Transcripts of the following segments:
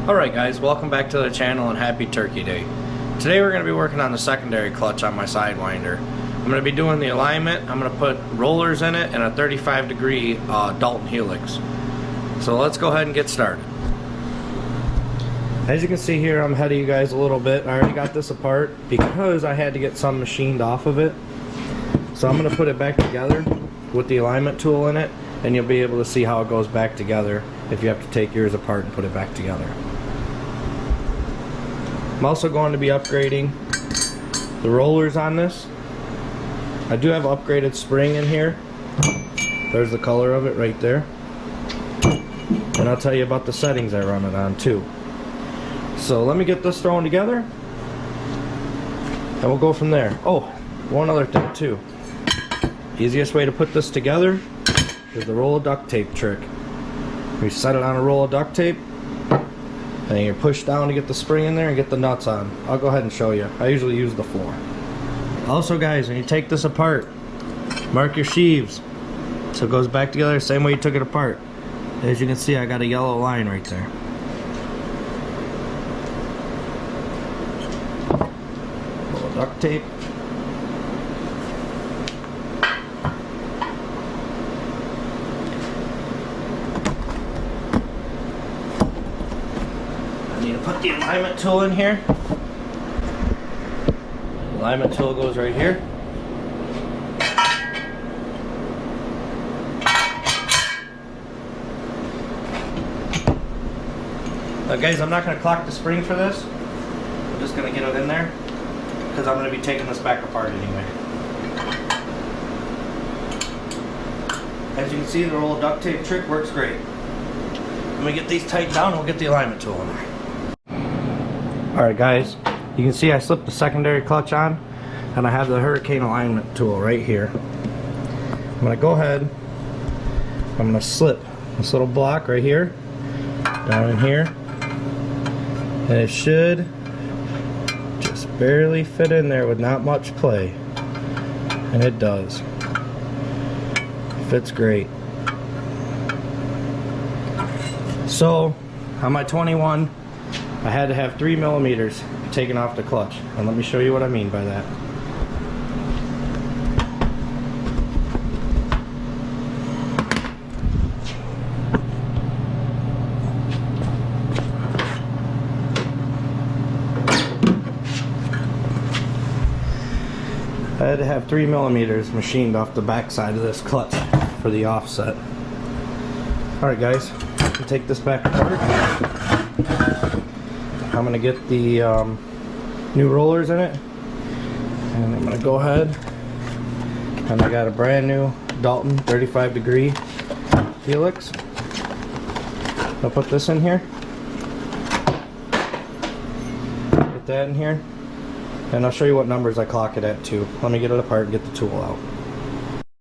Alright guys, welcome back to the channel and happy Turkey Day. Today we're going to be working on the secondary clutch on my Sidewinder. I'm going to be doing the alignment. I'm going to put rollers in it and a 35-degree Dalton helix. So let's go ahead and get started. As you can see here, I'm ahead of you guys a little bit. I already got this apart because I had to get some machined off of it. So I'm going to put it back together with the alignment tool in it, and you'll be able to see how it goes back together if you have to take yours apart and put it back together. I'm also going to be upgrading the rollers on this. I do have upgraded spring in here. There's the color of it right there. And I'll tell you about the settings I run it on too. So let me get this thrown together and we'll go from there. Oh, one other thing too. Easiest way to put this together is the roll of duct tape trick. You set it on a roll of duct tape and you push down to get the spring in there and get the nuts on. I'll go ahead and show you. I usually use the 4. Also guys, when you take this apart, mark your sheaves so it goes back together the same way you took it apart. As you can see, I got a yellow line right there. Roll of duct tape. Put the alignment tool in here. The alignment tool goes right here. Now guys, I'm not going to clock the spring for this. I'm just going to get it in there because I'm going to be taking this back apart anyway. As you can see, the roll of duct tape trick works great. Let me get these tightened down and we'll get the alignment tool in there. Alright guys, you can see I slipped the secondary clutch on and I have the hurricane alignment tool right here. I'm going to go ahead, I'm going to slip this little block right here, down in here, and it should just barely fit in there with not much play. And it does. Fits great. So, on my 21, I had to have 3 millimeters taken off the clutch, and let me show you what I mean by that. I had to have 3 millimeters machined off the back side of this clutch for the offset. Alright guys, I'll take this back apart. I'm going to get the new rollers in it, and I'm going to go ahead, and I got a brand new Dalton 35-degree helix. I'll put this in here, put that in here, and I'll show you what numbers I clock it at too. Let me get it apart and get the tool out.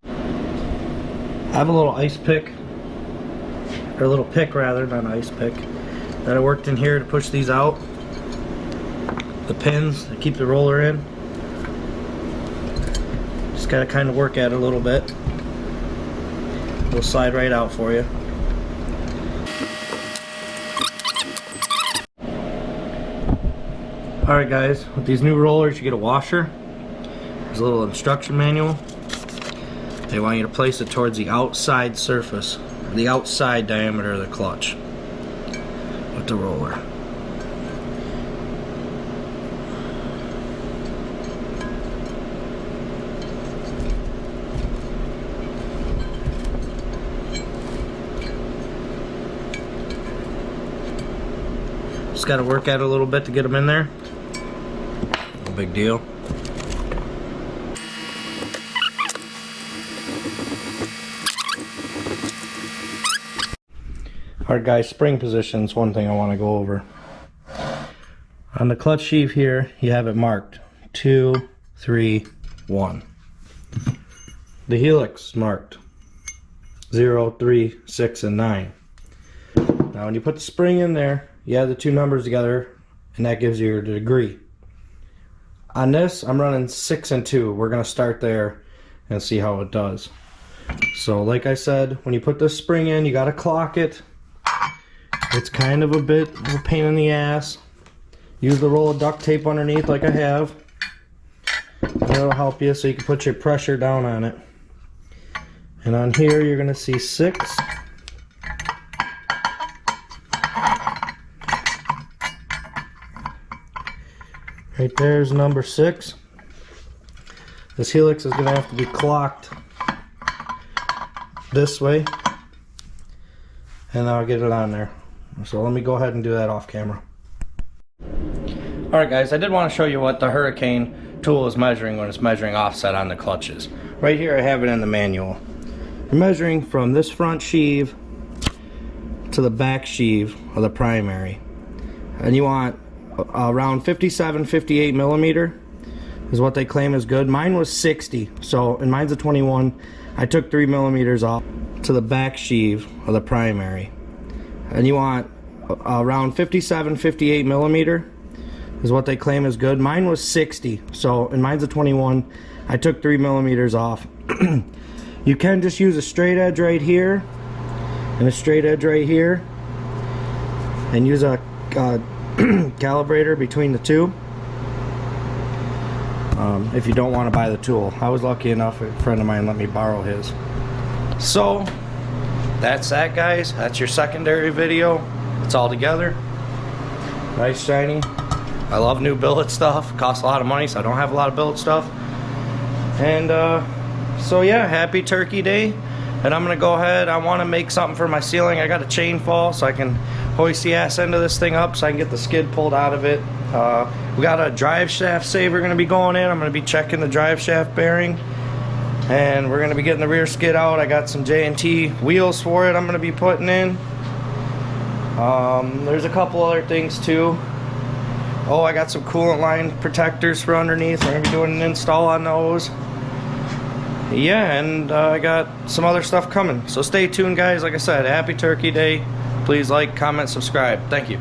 I have a little ice pick, or a little pick rather, not an ice pick, that I worked in here to push these out. The pins that keep the roller in. Just gotta kind of work at it a little bit. It'll slide right out for you. Alright guys, with these new rollers you get a washer. There's a little instruction manual. They want you to place it towards the outside surface, the outside diameter of the clutch with the roller. Just got to work at it a little bit to get them in there. No big deal. Alright guys, spring positions, one thing I want to go over. On the clutch sheave here, you have it marked 2, 3, 1. The helix marked 0, 3, 6, and 9. Now when you put the spring in there, you add the two numbers together and that gives you your degree. On this, I'm running 6 and 2. We're going to start there and see how it does. So like I said, when you put this spring in, you got to clock it. It's kind of a bit of a pain in the ass. Use the roll of duct tape underneath like I have. That'll help you so you can put your pressure down on it. And on here you're going to see 6. Right there's number 6. This helix is going to have to be clocked this way, and I'll get it on there. So let me go ahead and do that off camera. Alright guys, I did want to show you what the Hurricane tool is measuring when it's measuring offset on the clutches. Right here I have it in the manual. You're measuring from this front sheave to the back sheave of the primary. And you want around 57-58 millimeter is what they claim is good. Mine was 60, so, and mine's a 21. I took 3 millimeters off to the back sheave of the primary. And you want around 57-58 millimeter is what they claim is good. Mine was 60, so, and mine's a 21. I took 3 millimeters off. You can just use a straight edge right here and a straight edge right here, and use a calibrator between the two if you don't want to buy the tool. I was lucky enough, a friend of mine let me borrow his. So that's that, guys. That's your secondary video. It's all together. Nice shiny. I love new billet stuff. It costs a lot of money, so I don't have a lot of billet stuff. And so yeah, happy Turkey Day. And I'm gonna go ahead, I want to make something for my ceiling. I got a chain fall so I can hoist the ass end of this thing up so I can get the skid pulled out of it. We got a drive shaft saver gonna be going in. I'm gonna be checking the drive shaft bearing, and we're gonna be getting the rear skid out. I got some J&T wheels for it I'm gonna be putting in. There's a couple other things too. Oh, I got some coolant line protectors for underneath. We're gonna be doing an install on those. Yeah, and I got some other stuff coming, so stay tuned, guys. Like I said, happy Turkey Day. Please like, comment, subscribe. Thank you.